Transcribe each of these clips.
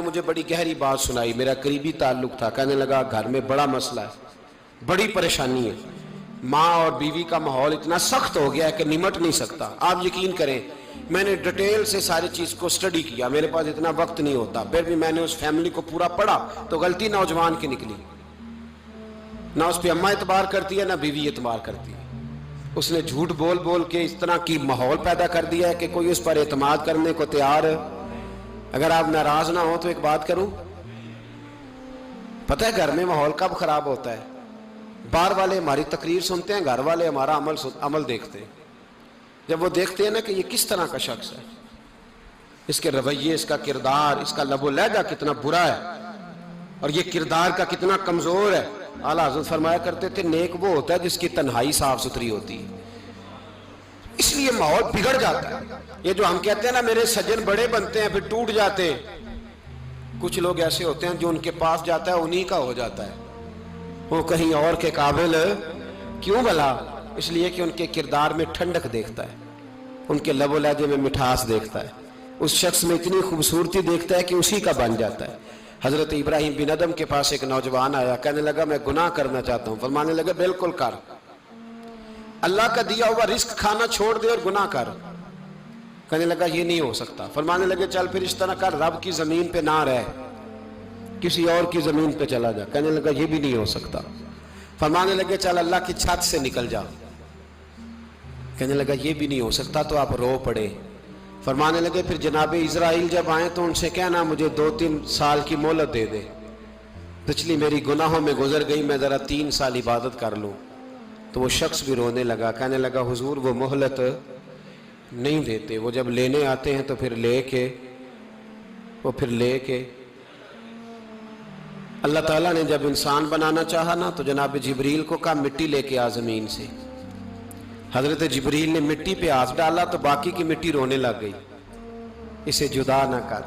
مجھے بڑی گہری بات سنائی، میرا قریبی تعلق تھا، کہنے لگا گھر میں بڑا مسئلہ ہے، بڑی پریشانی ہے، ماں اور بیوی کا ماحول اتنا سخت ہو گیا ہے کہ نمٹ نہیں سکتا۔ آپ یقین کریں میں نے ڈیٹیل سے ساری چیز کو سٹڈی کیا، میرے پاس اتنا وقت نہیں ہوتا، پھر بھی میں نے اس فیملی کو پورا پڑھا تو غلطی نوجوان کی نکلی، نہ اس پہ اماں اعتبار کرتی ہے نہ بیوی اعتبار کرتی ہے۔ اس نے جھوٹ بول بول کے اس طرح کی ماحول پیدا کر دیا ہے کہ کوئی اس پر اعتماد کرنے کو تیار ہے۔ اگر آپ ناراض نہ ہو تو ایک بات کروں، پتہ ہے گھر میں ماحول کب خراب ہوتا ہے؟ باہر والے ہماری تقریر سنتے ہیں، گھر والے ہمارا عمل دیکھتے ہیں۔ جب وہ دیکھتے ہیں نا کہ یہ کس طرح کا شخص ہے، اس کے رویے، اس کا کردار، اس کا لب و لہجہ کتنا برا ہے اور یہ کردار کا کتنا کمزور ہے۔ اعلیٰ حضرت فرمایا کرتے تھے نیک وہ ہوتا ہے جس کی تنہائی صاف ستھری ہوتی ہے، اس لیے ماحول بگڑ جاتا ہے۔ یہ جو ہم کہتے ہیں نا میرے سجن بڑے بنتے ہیں پھر ٹوٹ جاتے ہیں، کچھ لوگ ایسے ہوتے ہیں جو ان کے پاس جاتا ہے انہی کا ہو جاتا ہے، وہ کہیں اور کے قابل کیوں بھلا؟ اس لیے کہ ان کے کردار میں ٹھنڈک دیکھتا ہے، ان کے لب و لہجے میں مٹھاس دیکھتا ہے، اس شخص میں اتنی خوبصورتی دیکھتا ہے کہ اسی کا بن جاتا ہے۔ حضرت ابراہیم بن ادم کے پاس ایک نوجوان آیا، کہنے لگا میں گناہ کرنا چاہتا ہوں، فرمانے لگا بالکل کر، اللہ کا دیا ہوا رزق کھانا چھوڑ دے اور گناہ کر۔ کہنے لگا یہ نہیں ہو سکتا، فرمانے لگے چل پھر اس طرح کر، رب کی زمین پہ نہ رہ، کسی اور کی زمین پہ چلا جا۔ کہنے لگا یہ بھی نہیں ہو سکتا، فرمانے لگے چل اللہ کی چھت سے نکل جا۔ کہنے لگا یہ بھی نہیں ہو سکتا، تو آپ رو پڑے۔ فرمانے لگے پھر جناب اسرائیل جب آئیں تو ان سے کہنا مجھے 2-3 سال کی مہلت دے دے، پچھلی میری گناہوں میں گزر گئی، میں ذرا 3 سال عبادت کر لوں۔ تو وہ شخص بھی رونے لگا، کہنے لگا حضور وہ مہلت نہیں دیتے، وہ جب لینے آتے ہیں تو پھر لے کے اللہ تعالیٰ نے جب انسان بنانا چاہا نا تو جناب جبریل کو کہا مٹی لے کے آ زمین سے۔ حضرت جبریل نے مٹی پہ ہاتھ ڈالا تو باقی کی مٹی رونے لگ گئی، اسے جدا نہ کر،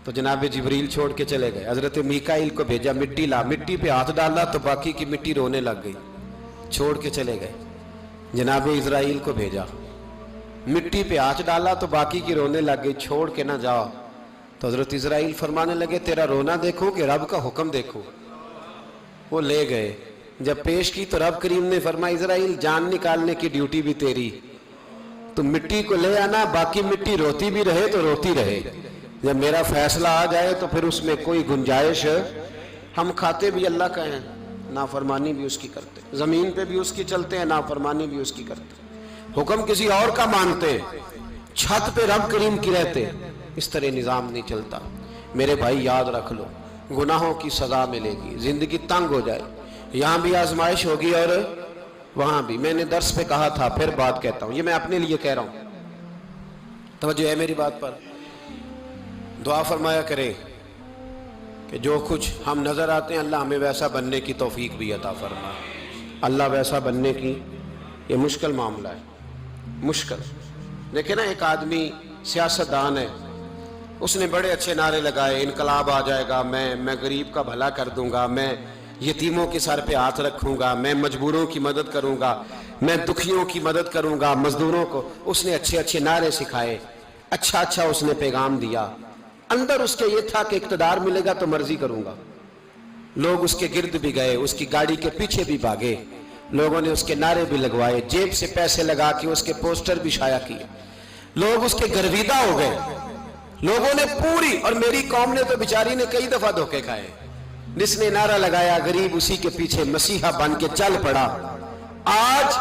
تو جناب جبریل چھوڑ کے چلے گئے۔ حضرت میکائیل کو بھیجا مٹی لا، مٹی پہ ہاتھ ڈالا تو باقی کی مٹی رونے لگ گئی، چھوڑ کے چلے گئے۔ جناب اسرائیل کو بھیجا، مٹی پہ ہاتھ ڈالا تو باقی کی رونے لگ گئی، چھوڑ کے نہ جاؤ۔ تو حضرت اسرائیل فرمانے لگے تیرا رونا دیکھو کہ رب کا حکم دیکھو۔ وہ لے گئے، جب پیش کی تو رب کریم نے فرمایا اسرائیل جان نکالنے کی ڈیوٹی بھی تیری، تو مٹی کو لے آنا، باقی مٹی روتی بھی رہے تو روتی رہے، جب میرا فیصلہ آ جائے تو پھر اس میں کوئی گنجائش، ہم کھاتے بھی اللہ کا ہیں، نافرمانی بھی اس کی کرتے، زمین پہ بھی اس کی چلتے ہیں، نافرمانی بھی اس کی کرتے، حکم کسی اور کا مانتے، چھت پہ رب کریم کی رہتے، اس طرح نظام نہیں چلتا۔ میرے بھائی یاد رکھ لو گناہوں کی سزا ملے گی، زندگی تنگ ہو جائے، یہاں بھی آزمائش ہوگی اور وہاں بھی۔ میں نے درس پہ کہا تھا، پھر بات کہتا ہوں، یہ میں اپنے لیے کہہ رہا ہوں، توجہ ہے میری بات پر۔ دعا فرمایا کرے کہ جو کچھ ہم نظر آتے ہیں اللہ ہمیں ویسا بننے کی توفیق بھی عطا فرما۔ اللہ ویسا بننے کی یہ مشکل معاملہ ہے، مشکل۔ دیکھیں نا ایک آدمی سیاستدان ہے، اس نے بڑے اچھے نعرے لگائے، انقلاب آ جائے گا، میں غریب کا بھلا کر دوں گا، میں یتیموں کے سر پہ ہاتھ رکھوں گا، میں مجبوروں کی مدد کروں گا، میں دکھیوں کی مدد کروں گا، مزدوروں کو۔ اس نے اچھے اچھے نعرے سکھائے، اچھا اس نے پیغام دیا، اندر اس کے یہ تھا کہ اقتدار ملے گا تو مرضی کروں گا۔ لوگ اس کے گرد بھی گئے، اس کی گاڑی کے پیچھے بھی بھاگے، لوگوں نے اس کے نعرے بھی لگوائے، جیب سے پیسے لگا کے اس کے پوسٹر بھی شائع کیے، لوگ اس کے گرویدہ ہو گئے، لوگوں نے پوری، اور میری قوم نے تو بیچاری نے کئی دفعہ دھوکے کھائے، جس نے نعرہ لگایا غریب اسی کے پیچھے مسیحا بن کے چل پڑا۔ آج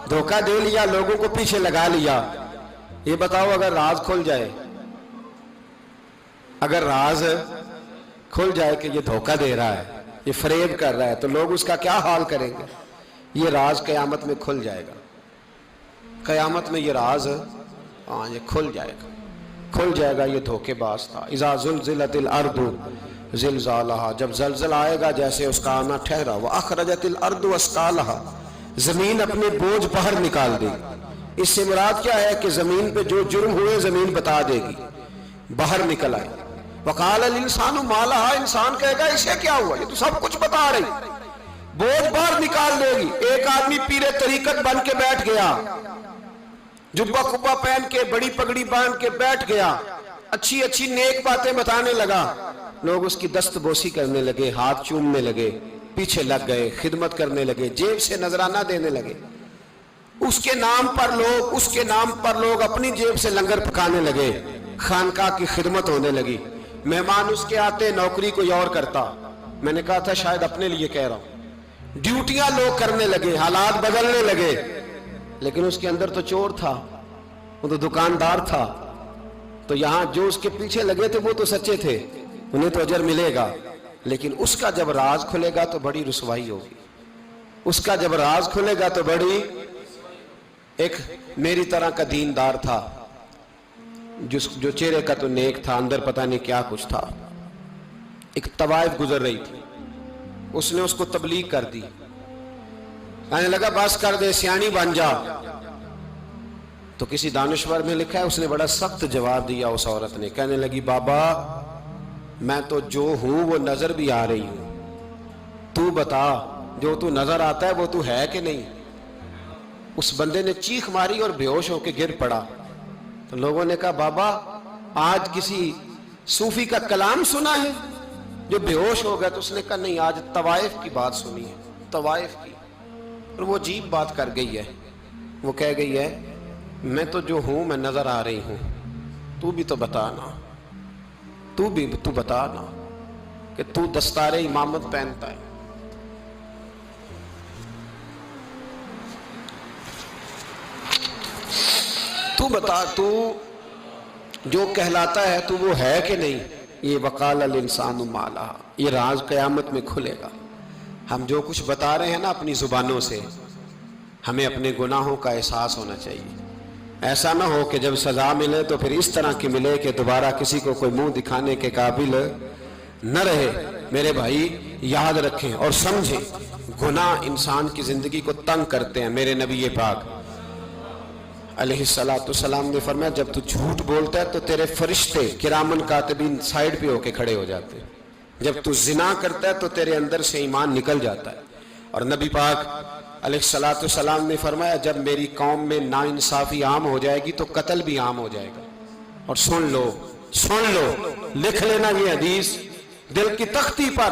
دھوکہ دے لیا، لوگوں کو پیچھے لگا لیا۔ یہ بتاؤ اگر راز کھل جائے، اگر راز کھل جائے کہ یہ دھوکہ دے رہا ہے، یہ فریب کر رہا ہے، تو لوگ اس کا کیا حال کریں گے؟ یہ راز قیامت میں کھل جائے گا، قیامت میں یہ راز یہ کھل جائے گا، یہ دھوکے باز تھا۔ اذا زلزلت الارض زلزالہا، جب زلزلہ آئے گا جیسے اس کا آنا ٹھہرا، واخرجت الارض اثقالہا، زمین اپنے بوجھ باہر نکال دے گی۔ اس سے مراد کیا ہے کہ زمین پہ جو جرم ہوئے زمین بتا دے گی، باہر نکل آئے۔ وقال الانسان ما لہا، انسان کہے گا اسے کیا ہوا، یہ تو سب کچھ بتا رہی، بوجھ باہر نکال دے گی۔ ایک آدمی پیر طریقت بن کے بیٹھ گیا، جبہ کبہ پہن کے بڑی پگڑی باندھ کے بیٹھ گیا، اچھی اچھی نیک باتیں بتانے لگا، لوگ اس کی دست بوسی کرنے لگے، ہاتھ چومنے لگے، پیچھے لگ گئے، خدمت کرنے لگے، جیب سے نذرانہ دینے لگے۔ اس کے نام پر لوگ اپنی جیب سے لنگر پکانے لگے، خانقاہ کی خدمت ہونے لگی، مہمان اس کے آتے، نوکری کوئی اور کرتا۔ میں نے کہا تھا شاید اپنے لیے کہہ رہا ہوں، ڈیوٹیاں لوگ کرنے لگے، حالات بدلنے لگے، لیکن اس کے اندر تو چور تھا، وہ تو دکاندار تھا۔ تو یہاں جو اس کے پیچھے لگے تھے وہ تو سچے تھے، انہیں تو اجر ملے گا، لیکن اس کا جب راز کھلے گا تو بڑی رسوائی ہوگی۔ اس کا جب راز کھلے گا تو بڑی، ایک میری طرح کا دیندار تھا، جو چہرے کا تو نیک تھا، اندر پتہ نہیں کیا کچھ تھا۔ ایک طوائف گزر رہی تھی، اس نے اس کو تبلیغ کر دی، کہنے لگا بس کر دے، سیانی بن جا۔ تو کسی دانشور میں لکھا ہے اس نے بڑا سخت جواب دیا، اس عورت نے کہنے لگی بابا میں تو جو ہوں وہ نظر بھی آ رہی ہوں، تو بتا جو تو نظر آتا ہے وہ تو ہے کہ نہیں؟ اس بندے نے چیخ ماری اور بے ہوش ہو کے گر پڑا۔ تو لوگوں نے کہا بابا آج کسی صوفی کا کلام سنا ہے جو بے ہوش ہو گیا؟ تو اس نے کہا نہیں، آج طوائف کی بات سنی ہے، طوائف کی۔ اور وہ عجیب بات کر گئی ہے، وہ کہہ گئی ہے میں تو جو ہوں میں نظر آ رہی ہوں، تو بھی تو بتانا، تو بتانا کہ تو دستار امامت پہنتا ہے، تو بتا تو جو کہلاتا ہے تو وہ ہے کہ نہیں؟ یہ وقال الانسان ما لہا، یہ راز قیامت میں کھلے گا۔ ہم جو کچھ بتا رہے ہیں نا اپنی زبانوں سے، ہمیں اپنے گناہوں کا احساس ہونا چاہیے۔ ایسا نہ ہو کہ جب سزا ملے تو پھر اس طرح کی ملے کہ دوبارہ کسی کو کوئی منہ دکھانے کے قابل نہ رہے۔ میرے بھائی یاد رکھیں اور سمجھیں، گناہ انسان کی زندگی کو تنگ کرتے ہیں۔ میرے نبی پاک علیہ السلام نے فرمایا جب تو جھوٹ بولتا ہے تو تیرے فرشتے کرامن کاتبین سائیڈ پہ ہو کے کھڑے ہو جاتے ہیں، جب تو زنا کرتا ہے تو تیرے اندر سے ایمان نکل جاتا ہے۔ اور نبی پاک علیہ السلام نے فرمایا جب میری قوم میں ناانصافی عام ہو جائے گی تو قتل بھی عام ہو جائے گا۔ اور سن لو لکھ لینا یہ حدیث دل کی تختی پر،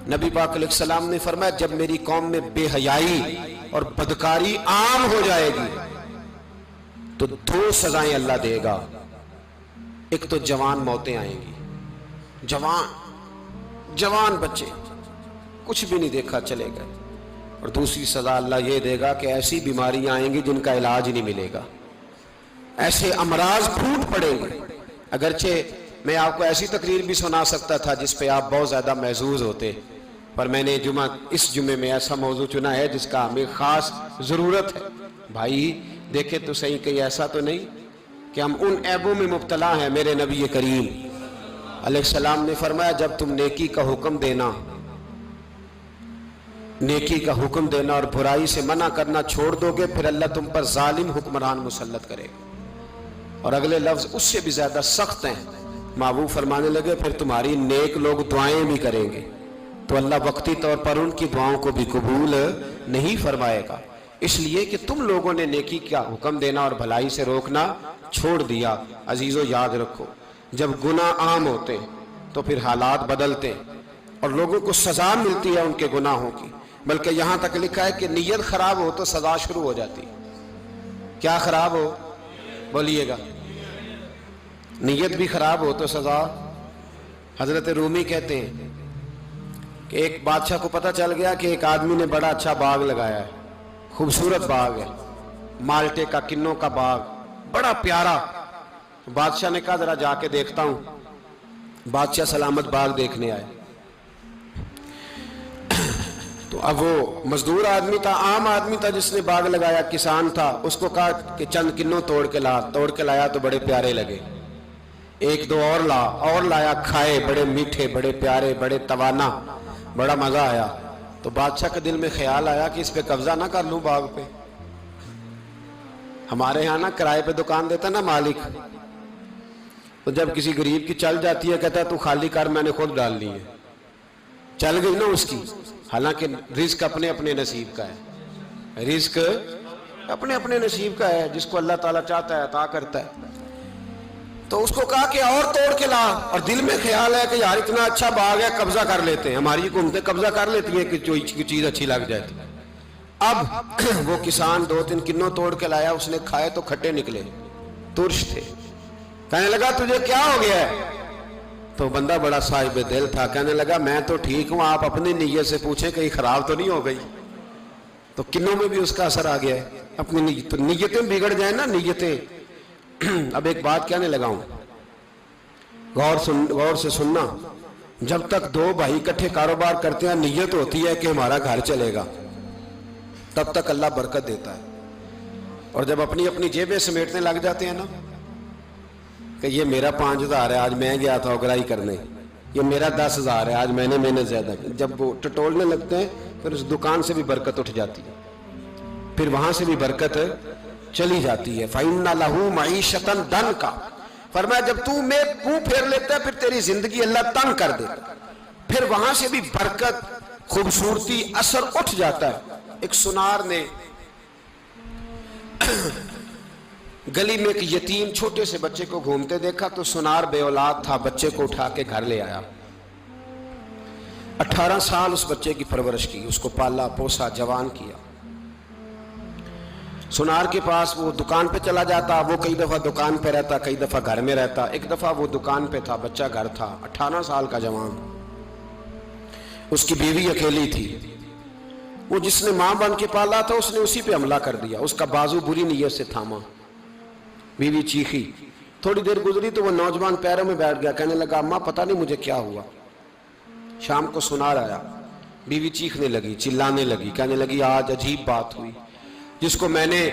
نبی پاک علیہ السلام نے فرمایا جب میری قوم میں بے حیائی اور بدکاری عام ہو جائے گی تو دو سزائیں اللہ دے گا، ایک تو جوان موتیں آئیں گی، جوان بچے کچھ بھی نہیں دیکھا چلے گئے، اور دوسری سزا اللہ یہ دے گا کہ ایسی بیماریاں آئیں گی جن کا علاج نہیں ملے گا، ایسے امراض پھوٹ پڑیں گے۔ اگرچہ میں آپ کو ایسی تقریر بھی سنا سکتا تھا جس پہ آپ بہت زیادہ محظوظ ہوتے، پر میں نے اس جمعے میں ایسا موضوع چنا ہے جس کا ہمیں خاص ضرورت ہے۔ بھائی دیکھیں تو صحیح، کہیں ایسا تو نہیں کہ ہم ان عیبوں میں مبتلا ہیں۔ میرے نبی کریم علیہ السلام نے فرمایا جب تم نیکی کا حکم دینا اور برائی سے منع کرنا چھوڑ دو گے پھر اللہ تم پر ظالم حکمران مسلط کرے گا۔ اور اگلے لفظ اس سے بھی زیادہ سخت ہیں، محبوب فرمانے لگے پھر تمہاری نیک لوگ دعائیں بھی کریں گے تو اللہ وقتی طور پر ان کی دعاؤں کو بھی قبول نہیں فرمائے گا، اس لیے کہ تم لوگوں نے نیکی کا حکم دینا اور بھلائی سے روکنا چھوڑ دیا۔ عزیزو یاد رکھو جب گناہ عام ہوتے تو پھر حالات بدلتے اور لوگوں کو سزا ملتی ہے ان کے گناہوں کی، بلکہ یہاں تک لکھا ہے کہ نیت خراب ہو تو سزا شروع ہو جاتی۔ کیا خراب ہو؟ بولیے گا۔ نیت بھی خراب ہو تو سزا۔ حضرت رومی کہتے ہیں کہ ایک بادشاہ کو پتہ چل گیا کہ ایک آدمی نے بڑا اچھا باغ لگایا ہے، خوبصورت باغ ہے، مالٹے کا، کنوں کا باغ، بڑا پیارا۔ بادشاہ نے کہا ذرا جا کے دیکھتا ہوں۔ بادشاہ سلامت باغ دیکھنے آئے تو اب وہ مزدور آدمی تھا، عام آدمی تھا جس نے باغ لگایا، کسان تھا، اس کو کہا کہ چند کنوں توڑ کے لایا تو بڑے پیارے لگے، ایک دو اور لایا، کھائے، بڑے میٹھے، بڑے پیارے، بڑے توانا، بڑا مزہ آیا۔ تو بادشاہ کے دل میں خیال آیا کہ اس پہ قبضہ نہ کر لوں باغ پہ۔ ہمارے ہاں نا کرائے پہ دکان دیتا نا مالک، تو جب کسی غریب کی چل جاتی ہے کہتا ہے تو خالی کر، میں نے خود ڈال لی ہے، چل گئی نا اس کی۔ حالانکہ رزق اپنے اپنے نصیب کا ہے، رزق اپنے اپنے نصیب کا ہے، جس کو اللہ تعالیٰ چاہتا ہے عطا کرتا ہے۔ تو اس کو کہا کہ اور توڑ کے لا، اور دل میں خیال ہے کہ یار اتنا اچھا باغ ہے، قبضہ کر لیتے ہیں، ہماری حکومتیں قبضہ کر لیتی ہیں کہ کوئی چیز اچھی لگ جائے۔ اب وہ کسان 2-3 کنوں توڑ کے لایا، اس نے کھائے تو کھٹے نکلے، ترش تھے۔ کہنے لگا تجھے کیا ہو گیا ہے؟ تو بندہ بڑا صاحب دل تھا، کہنے لگا میں تو ٹھیک ہوں، آپ اپنی نیت سے پوچھیں کہیں خراب تو نہیں ہو گئی۔ تو کنوں میں بھی اس کا اثر آ گیا ہے، اپنی نیت، تو نیتیں بگڑ جائیں نا، نیتیں۔ اب ایک بات کہنے لگا ہوں، غور سے سننا، جب تک 2 بھائی اکٹھے کاروبار کرتے ہیں، نیت ہوتی ہے کہ ہمارا گھر چلے گا، تب تک اللہ برکت دیتا ہے۔ اور جب اپنی اپنی جیبیں سمیٹنے لگ جاتے ہیں نا کہ یہ میرا 5,000 ہے، آج میں گیا تھا اگرائی کرنے، یہ میرا 10,000 ہے، آج میں نے محنت زیادہ کی، جب وہ ٹٹولنے لگتے ہیں پھر اس دکان سے بھی برکت اٹھ جاتی ہے، پھر وہاں سے بھی برکت چلی جاتی ہے۔ فَإِنَّ لَهُ مَعِيشَةً ضَنْكَ، فرمایا جب تو میں منہ پھیر لیتا ہے پھر تیری زندگی اللہ تنگ کر دیتا، پھر وہاں سے بھی برکت، خوبصورتی، اثر اٹھ جاتا ہے۔ ایک سنار نے گلی میں ایک یتیم چھوٹے سے بچے کو گھومتے دیکھا تو سنار بے اولاد تھا، بچے کو اٹھا کے گھر لے آیا، 18 سال اس بچے کی پرورش کی، اس کو پالا پوسا، جوان کیا۔ سنار کے پاس وہ دکان پہ چلا جاتا، وہ کئی دفعہ دکان پہ رہتا، کئی دفعہ گھر میں رہتا۔ ایک دفعہ وہ دکان پہ تھا، بچہ گھر تھا، 18 سال کا جوان، اس کی بیوی اکیلی تھی۔ وہ جس نے ماں بن کے پالا تھا اس نے اسی پہ حملہ کر دیا، اس کا بازو بری نیت سے تھاما، بیوی چیخی۔ تھوڑی دیر گزری تو وہ نوجوان پیروں میں بیٹھ گیا، کہنے لگا اماں پتہ نہیں مجھے کیا ہوا۔ شام کو سنار آیا، بیوی چیخنے لگی، چلانے لگی، کہنے لگی آج عجیب بات ہوئی، جس کو میں نے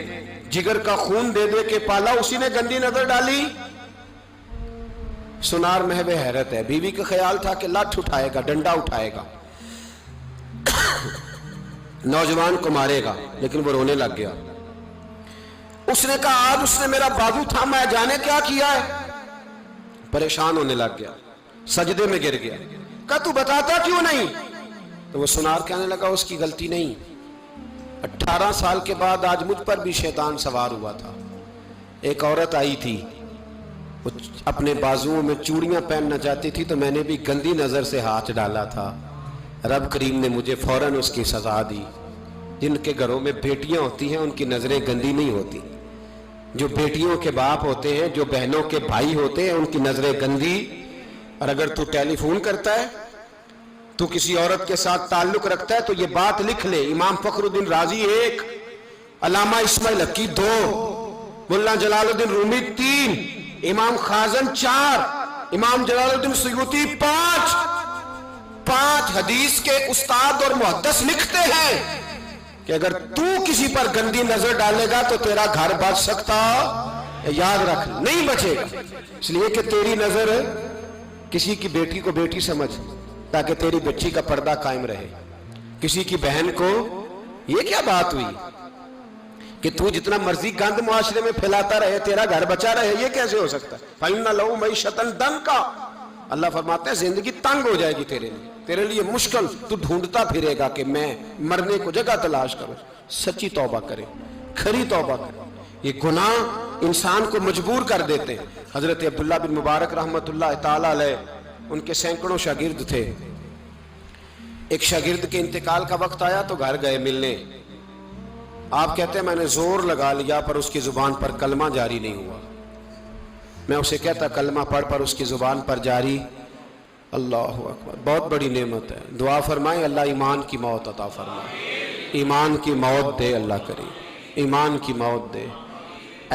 جگر کا خون دے دے کے پالا اسی نے گندی نظر ڈالی۔ سنار محو حیرت ہے، بیوی کا خیال تھا کہ لٹھ اٹھائے گا، ڈنڈا اٹھائے گا، نوجوان کو مارے گا، لیکن وہ رونے لگ گیا۔ اس نے کہا آج اس نے میرا بازو تھاما ہے، جانے کیا کیا ہے؟ پریشان ہونے لگ گیا، سجدے میں گر گیا، کہا تو بتاتا کیوں نہیں؟ تو وہ سنار کہنے لگا اس کی غلطی نہیں، 18 سال کے بعد آج مجھ پر بھی شیطان سوار ہوا تھا۔ ایک عورت آئی تھی، وہ اپنے بازوؤں میں چوڑیاں پہننا چاہتی تھی تو میں نے بھی گندی نظر سے ہاتھ ڈالا تھا، رب کریم نے مجھے فوراً اس کی سزا دی۔ جن کے گھروں میں بیٹیاں ہوتی ہیں ان کی نظریں گندی نہیں ہوتی، جو بیٹیوں کے باپ ہوتے ہیں، جو بہنوں کے بھائی ہوتے ہیں، ان کی نظریں گندی۔ اور اگر تو ٹیلی فون کرتا ہے، تو کسی عورت کے ساتھ تعلق رکھتا ہے تو یہ بات لکھ لے، امام فخر الدین رازی 1، علامہ اسماعیل حقی 2، مولانا جلال الدین رومی 3، امام خازن 4، امام جلال الدین سیوطی 5 حدیث کے استاد اور محدث لکھتے ہیں کہ اگر تو کسی پر گندی نظر ڈالے گا تو تیرا گھر بچ سکتا، یاد رکھ نہیں بچے گا، اس لیے کہ تیری نظر کسی کی بیٹی کو بیٹی سمجھ تاکہ تیری بچی کا پردہ قائم رہے، کسی کی بہن کو، یہ کیا بات ہوئی کہ تو جتنا مرضی گند معاشرے میں پھیلاتا رہے تیرا گھر بچا رہے، یہ کیسے ہو سکتا ہے؟ فَإِنَّ لَهُ مَعِيشَةً ضَنْكَ، اللہ فرماتے ہیں زندگی تنگ ہو جائے گی تیرے لیے مشکل، تو ڈھونڈتا پھرے گا کہ میں مرنے کو جگہ تلاش کروں۔ سچی توبہ کرے، کھری توبہ کرے، یہ گناہ انسان کو مجبور کر دیتے ہیں۔ حضرت عبداللہ بن مبارک رحمت اللہ تعالی علیہ، ان کے سینکڑوں شاگرد تھے، ایک شاگرد کے انتقال کا وقت آیا تو گھر گئے ملنے، آپ کہتے ہیں میں نے زور لگا لیا پر اس کی زبان پر کلمہ جاری نہیں ہوا، میں اسے کہتا کلمہ پڑھ پر اس کی زبان پر جاری، اللہ اکبر، بہت بڑی نعمت ہے، دعا فرمائیں اللہ ایمان کی موت عطا فرمائے، ایمان کی موت دے اللہ کریم، ایمان کی موت دے۔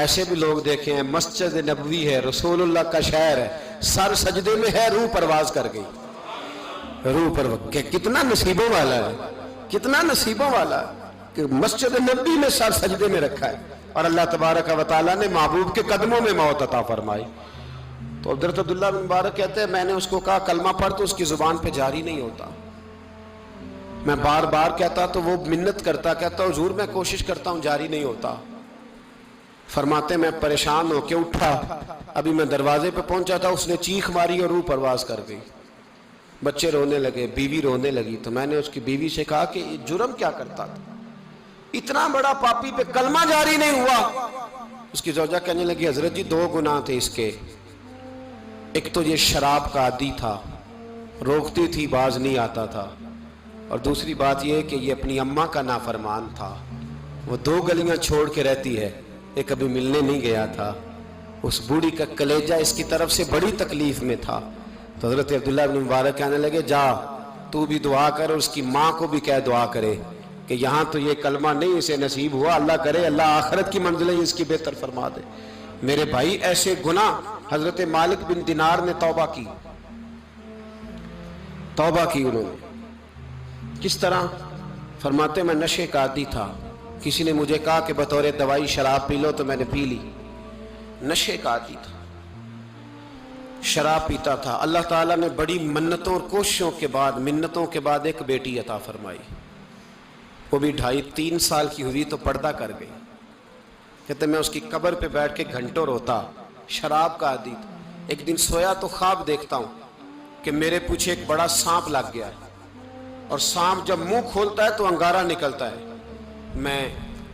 ایسے بھی لوگ دیکھے ہیں، مسجد نبوی ہے، رسول اللہ کا شہر ہے، سر سجدے میں ہے، روح پرواز کر گئی، روح پرواز، کتنا نصیبوں والا ہے، کتنا نصیبوں والا ہے کہ مسجد نبوی میں سر سجدے میں رکھا ہے، اور اللہ تبارک و تعالیٰ نے محبوب کے قدموں میں موت عطا فرمائی۔ تو حضرت عبداللہ بن مبارک کہتے ہیں میں نے اس کو کہا کلمہ پڑھ تو اس کی زبان پہ جاری نہیں ہوتا، میں بار بار کہتا تو وہ منت کرتا، کہتا حضور میں کوشش کرتا ہوں جاری نہیں ہوتا۔ فرماتے میں پریشان ہو کے اٹھا، ابھی میں دروازے پہ پہنچا تھا اس نے چیخ ماری اور روح پرواز کر گئی، بچے رونے لگے، بیوی رونے لگی، تو میں نے اس کی بیوی سے کہا کہ جرم کیا کرتا تھا، اتنا بڑا پاپی پہ کلمہ جاری نہیں ہوا۔ اس کی زوجہ کہنے لگی حضرت جی 2 گناہ تھے اس کے، ایک تو یہ شراب کا عادی تھا، روکتی تھی باز نہیں آتا تھا، اور دوسری بات یہ کہ یہ اپنی اماں کا نافرمان تھا۔ وہ 2 گلیاں چھوڑ کے رہتی ہے، یہ کبھی ملنے نہیں گیا تھا۔ اس بوڑھی کا کلیجہ اس کی طرف سے بڑی تکلیف میں تھا، تو حضرت عبداللہ بن مبارک کہنے لگے جا تو بھی دعا کر، اور اس کی ماں کو بھی کہہ دعا کرے کہ یہاں تو یہ کلمہ نہیں اسے نصیب ہوا، اللہ کرے اللہ آخرت کی منزلیں اس کی بہتر فرما دے۔ میرے بھائی ایسے گناہ حضرت مالک بن دینار نے توبہ کی انہوں نے۔ کس طرح؟ فرماتے میں نشے کا عادی تھا، کسی نے مجھے کہا کہ بطور دوائی شراب پی لو تو میں نے پی لی۔ نشے کا عادی تھا، شراب پیتا تھا۔ اللہ تعالیٰ نے بڑی منتوں اور کوششوں کے بعد، منتوں کے بعد ایک بیٹی عطا فرمائی، وہ بھی 2.5-3 سال کی ہوئی تو پردہ کر گئی۔ کہتے میں اس کی قبر پہ بیٹھ کے گھنٹوں روتا، شراب کا عادی تھا۔ ایک دن سویا تو خواب دیکھتا ہوں کہ میرے پیچھے ایک بڑا سانپ لگ گیا ہے، اور سانپ جب منہ کھولتا ہے تو انگارہ نکلتا ہے۔ میں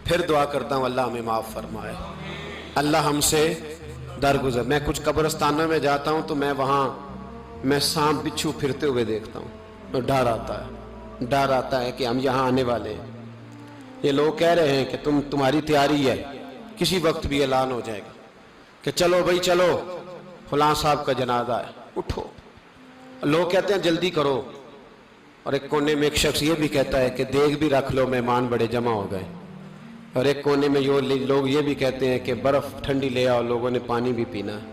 پھر دعا کرتا ہوں اللہ ہمیں معاف فرمائے، اللہ ہم سے درگزر۔ میں کچھ قبرستانوں میں جاتا ہوں تو میں سانپ بچھو پھرتے ہوئے دیکھتا ہوں، تو ڈر آتا ہے کہ ہم یہاں آنے والے ہیں۔ یہ لوگ کہہ رہے ہیں کہ تمہاری تیاری ہے، کسی وقت بھی اعلان ہو جائے گا کہ چلو بھائی چلو فلاں صاحب کا جنازہ ہے، اٹھو۔ لوگ کہتے ہیں جلدی کرو، اور ایک کونے میں ایک شخص یہ بھی کہتا ہے کہ دیگ بھی رکھ لو، مہمان بڑے جمع ہو گئے۔ اور ایک کونے میں لوگ یہ بھی کہتے ہیں کہ برف ٹھنڈی لے آؤ، لوگوں نے پانی بھی پینا ہے۔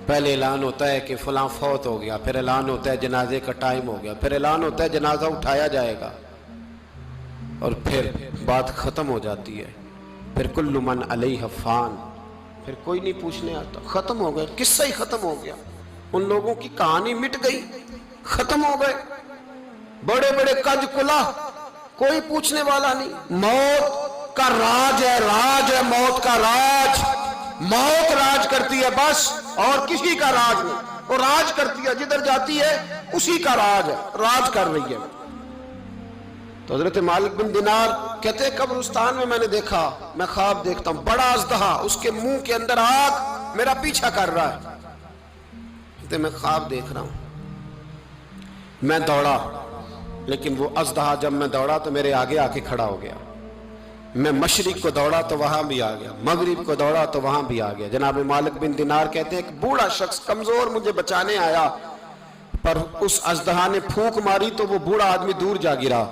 پہلے اعلان ہوتا ہے کہ فلاں فوت ہو گیا، پھر اعلان ہوتا ہے جنازے کا ٹائم ہو گیا، پھر اعلان ہوتا ہے جنازہ اٹھایا جائے گا، اور پھر بات ختم ہو جاتی ہے۔ پھر کل من علیہ فان، پھر کوئی نہیں پوچھنے آتا، ختم ہو گئے، قصہ ہی ختم ہو گیا، ان لوگوں کی کہانی مٹ گئی، ختم ہو گئے۔ بڑے بڑے کج کلا، کوئی پوچھنے والا نہیں۔ موت کا راج ہے موت کا راج، موت راج کرتی ہے بس، اور کسی کا راج نہیں۔ وہ راج کرتی ہے، جدھر جاتی ہے اسی کا راج ہے، راج کر رہی ہے۔ تو حضرت مالک بن دینار کہتے ہیں قبرستان میں میں نے دیکھا، میں خواب دیکھتا ہوں بڑا اژدہا، اس کے منہ کے اندر آگ میرا پیچھا کر رہا ہے۔ کہتے ہیں میں خواب دیکھ رہا ہوں، میں دوڑا، لیکن وہ اژدہا جب میں دوڑا تو میرے آگے آ کے کھڑا ہو گیا۔ میں مشرق کو دوڑا تو وہاں بھی آ گیا، مغرب کو دوڑا تو وہاں بھی آ گیا۔ جناب مالک بن دینار کہتے ہیں ایک بوڑھا شخص کمزور مجھے بچانے آیا، پر اس اژدہا نے پھونک ماری تو وہ بوڑھا آدمی دور جا گرا۔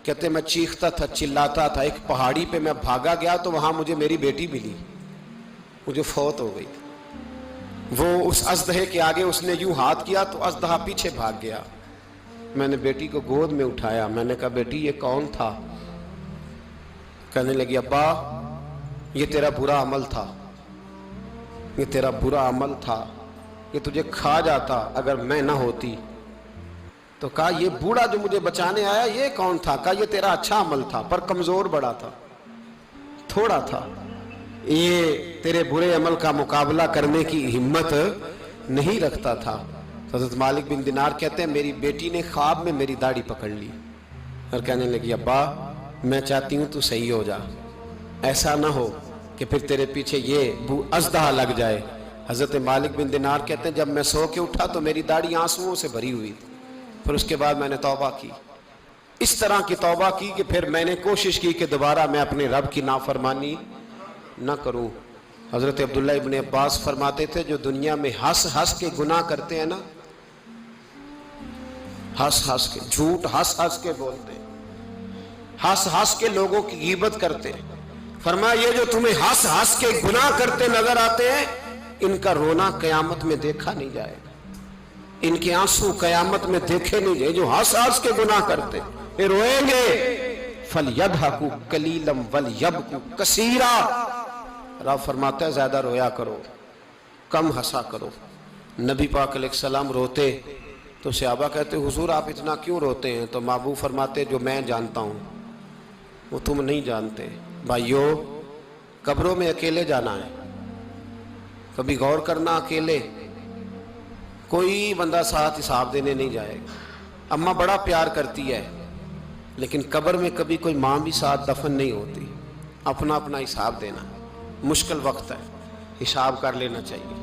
کہتے میں چیختا تھا، چلاتا تھا، ایک پہاڑی پہ میں بھاگا گیا تو وہاں مجھے میری بیٹی ملی، مجھے فوت ہو گئی۔ وہ اس اژدہے کے آگے اس نے یوں ہاتھ کیا تو اژدہا پیچھے بھاگ گیا۔ میں نے بیٹی کو گود میں اٹھایا، میں نے کہا بیٹی یہ کون تھا؟ کہنے لگی ابا یہ تیرا برا عمل تھا، یہ تیرا برا عمل تھا، کہ تجھے کھا جاتا اگر میں نہ ہوتی۔ تو کہا یہ بوڑھا جو مجھے بچانے آیا یہ کون تھا؟ کہا یہ تیرا اچھا عمل تھا، پر کمزور بڑا تھا، تھوڑا تھا، یہ تیرے برے عمل کا مقابلہ کرنے کی ہمت نہیں رکھتا تھا۔ حضرت مالک بن دینار کہتے ہیں میری بیٹی نے خواب میں میری داڑھی پکڑ لی اور کہنے لگی ابا میں چاہتی ہوں تو صحیح ہو جا، ایسا نہ ہو کہ پھر تیرے پیچھے یہ اژدہا لگ جائے۔ حضرت مالک بن دینار کہتے ہیں جب میں سو کے اٹھا تو میری داڑھی آنسوؤں سے بھری ہوئی تھی۔ پھر اس کے بعد میں نے توبہ کی، اس طرح کی توبہ کی کہ پھر میں نے کوشش کی کہ دوبارہ میں اپنے رب کی نافرمانی نہ کروں۔ حضرت عبداللہ ابن عباس فرماتے تھے جو دنیا میں ہنس ہنس کے گناہ کرتے ہیں نا، ہنس ہنس کے جھوٹ ہنس ہنس کے بولتے ہیں، ہنس ہنس کے لوگوں کی غیبت کرتے ہیں، فرمایا یہ جو تمہیں ہنس ہنس کے گناہ کرتے نظر آتے ہیں ان کا رونا قیامت میں دیکھا نہیں جائے گا، ان کے آنسو قیامت میں دیکھے نہیں جائے۔ جو ہنس ہنس کے گناہ کرتے یہ روئیں گے، فَلْيَضْحَكُوا قَلِيلًا وَلْيَبْكُوا كَثِيرًا۔ رب فرماتا ہے زیادہ رویا کرو، کم ہنسا کرو۔ نبی پاک علیہ السلام روتے تو صحابہ کہتے حضور آپ اتنا کیوں روتے ہیں؟ تو محبوب فرماتے جو میں جانتا ہوں وہ تم نہیں جانتے۔ بھائیو قبروں میں اکیلے جانا ہے، کبھی غور کرنا، اکیلے کوئی بندہ ساتھ حساب دینے نہیں جائے گا۔ اماں بڑا پیار کرتی ہے لیکن قبر میں کبھی کوئی ماں بھی ساتھ دفن نہیں ہوتی، اپنا اپنا حساب دینا، مشکل وقت ہے، حساب کر لینا چاہیے۔